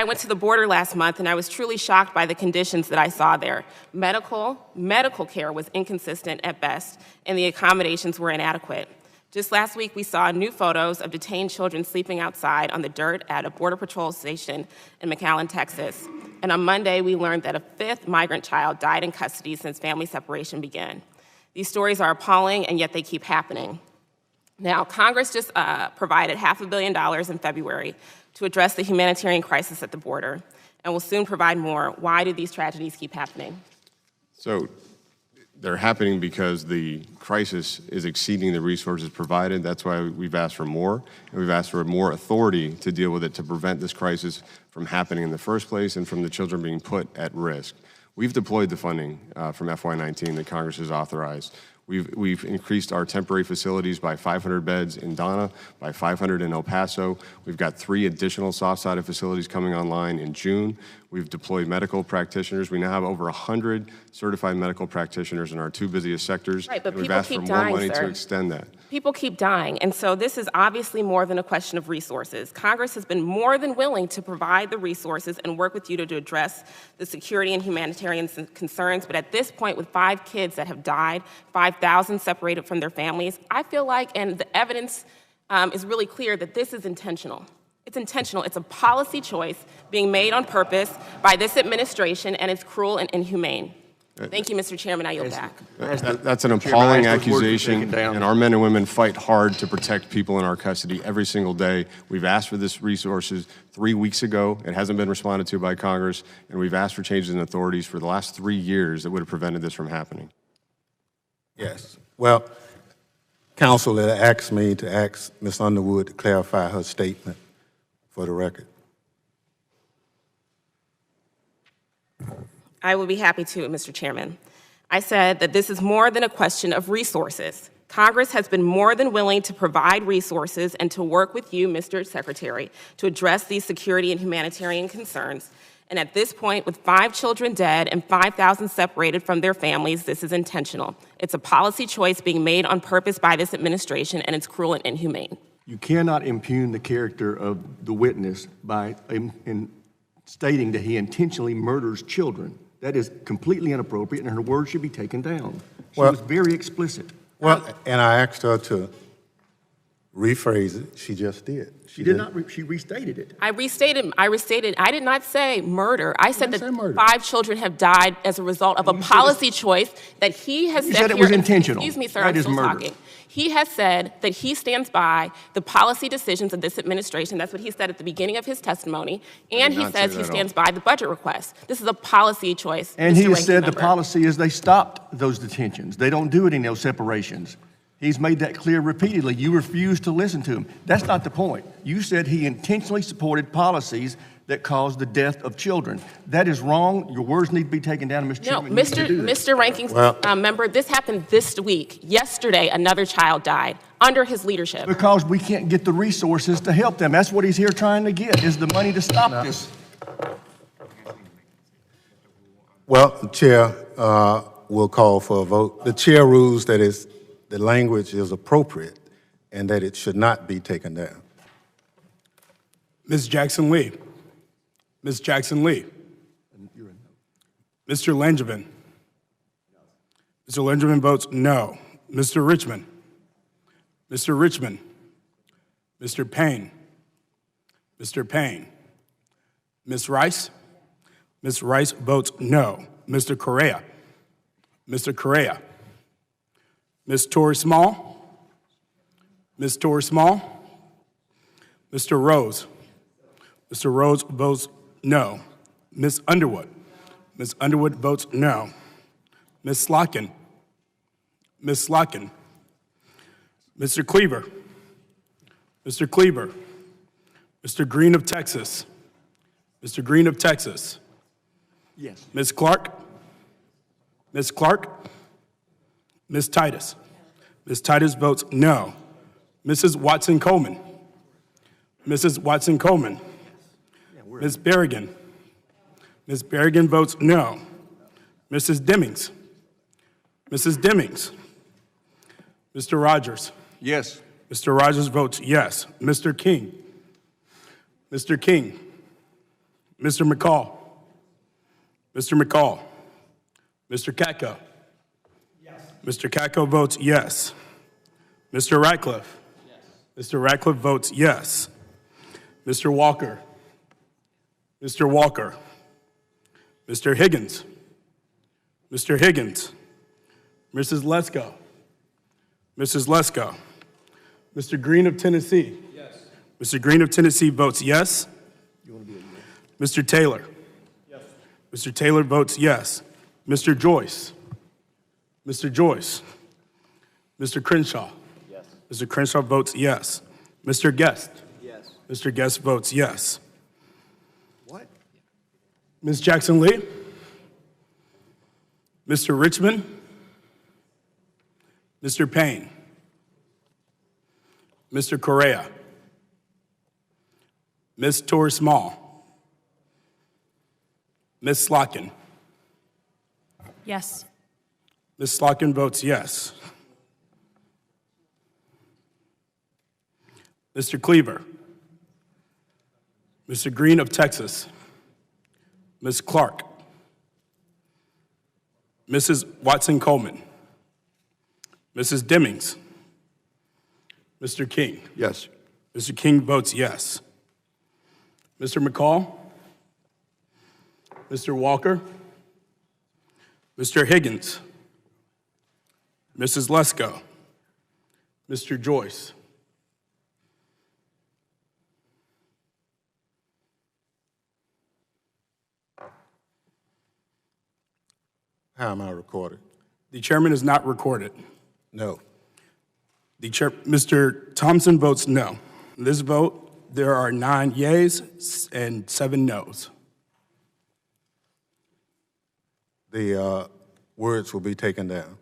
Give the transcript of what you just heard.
I went to the border last month, and I was truly shocked by the conditions that I saw there. Medical care was inconsistent at best, and the accommodations were inadequate. Just last week, we saw new photos of detained children sleeping outside on the dirt at a Border Patrol station in McAleenan, Texas. And on Monday, we learned that a 5th migrant child died in custody since family separation began. These stories are appalling, and yet they keep happening. Now, Congress just provided $500 million in February to address the humanitarian crisis at the border, and will soon provide more. Why do these tragedies keep happening? So they're happening because the crisis is exceeding the resources provided. That's why we've asked for more, and we've asked for more authority to deal with it, to prevent this crisis from happening in the first place and from the children being put at risk. We've deployed the funding from FY19 that Congress has authorized. We've increased our temporary facilities by 500 beds in Donna, by 500 in El Paso. We've got 3 additional soft-sided facilities coming online in June. We've deployed medical practitioners. We now have over 100 certified medical practitioners in our 2 busiest sectors. Right, but we've people asked keep for dying, more money sir. to extend that. People keep dying, and so this is obviously more than a question of resources. Congress has been more than willing to provide the resources and work with you to address the security and humanitarian concerns, but at this point, with 5 kids that have died, 5,000 separated from their families, I feel like, and the evidence is really clear, that this is intentional. It's intentional. It's a policy choice being made on purpose by this administration, and it's cruel and inhumane. Thank you, Mr. Chairman. I yield back. That's an appalling accusation, and our men and women fight hard to protect people in our custody every single day. We've asked for this resources 3 weeks ago. It hasn't been responded to by Congress, and we've asked for changes in authorities for the last 3 years that would have prevented this from happening. Yes. Well, counsel had asked me to ask Ms. Underwood to clarify her statement for the record. I will be happy to, Mr. Chairman. I said that this is more than a question of resources. Congress has been more than willing to provide resources and to work with you, Mr. Secretary, to address these security and humanitarian concerns. And at this point, with 5 children dead and 5,000 separated from their families, this is intentional. It's a policy choice being made on purpose by this administration, and it's cruel and inhumane. You cannot impugn the character of the witness by stating that he intentionally murders children. That is completely inappropriate, and her words should be taken down. She was very explicit. Well, and I asked her to rephrase it. She just did. She did not. She restated it. I restated. I did not say murder. I said that 5 children have died as a result of a policy choice that he has said. You said it was intentional. Excuse me, sir. That I'm still murder. talking. He has said that he stands by the policy decisions of this administration. That's what he said at the beginning of his testimony. And he says he stands by the budget request. This is a policy choice. And he has said the policy is they stopped those detentions. They don't do it in those separations. He's made that clear repeatedly. You refused to listen to him. That's not the point. You said he intentionally supported policies that caused the death of children. That is wrong. Your words need to be taken down, Mr. Chairman. No, Mr. Ranking Member, this happened this week. Yesterday, another child died under his leadership. Because we can't get the resources to help them. That's what he's here trying to get, is the money to stop this. Well, the chair will call for a vote. The chair rules that the language is appropriate and that it should not be taken down. Ms. Jackson-Lee. Ms. Jackson-Lee. Mr. Langevin. Mr. Langevin votes no. Mr. Richmond. Mr. Richmond. Mr. Payne. Mr. Payne. Ms. Rice. Ms. Rice votes no. Mr. Correa. Mr. Correa. Ms. Torrey Small. Ms. Torrey Small. Mr. Rose. Mr. Rose votes no. Ms. Underwood. Ms. Underwood votes no. Ms. Slotkin. Ms. Slotkin. Mr. Cleaver. Mr. Cleaver. Mr. Green of Texas. Mr. Green of Texas. Yes. Ms. Clark. Ms. Clark. Ms. Titus. Ms. Titus votes no. Mrs. Watson-Coleman. Mrs. Watson-Coleman. Ms. Berrigan. Ms. Berrigan votes no. Mrs. Demings. Mrs. Demings. Mr. Rogers. Yes. Mr. Rogers votes yes. Mr. King. Mr. King. Mr. McCall. Mr. McCall. Mr. Katko. Yes. Mr. Katko votes yes. Mr. Ratcliffe. Yes. Mr. Ratcliffe votes yes. Mr. Walker. Mr. Walker. Mr. Higgins. Mr. Higgins. Mrs. Lesko. Mrs. Lesko. Mr. Green of Tennessee. Yes. Mr. Green of Tennessee votes yes. Mr. Taylor. Yes. Mr. Taylor votes yes. Mr. Joyce. Mr. Joyce. Mr. Crenshaw. Yes. Mr. Crenshaw votes yes. Mr. Guest. Yes. Mr. Guest votes yes. What? Ms. Jackson Lee. Mr. Richmond. Mr. Payne. Mr. Correa. Ms. Torres Small. Ms. Slotkin. Yes. Ms. Slotkin votes yes. Mr. Cleaver. Mr. Green of Texas. Ms. Clark. Mrs. Watson-Coleman. Mrs. Demings. Mr. King. Yes. Mr. King votes yes. Mr. McCall. Mr. Walker. Mr. Higgins. Mrs. Lesko. Mr. Joyce. How am I recorded? The chairman is not recorded. No. Mr. Thompson votes no. In this vote, there are 9 yeas and 7 noes. The words will be taken down.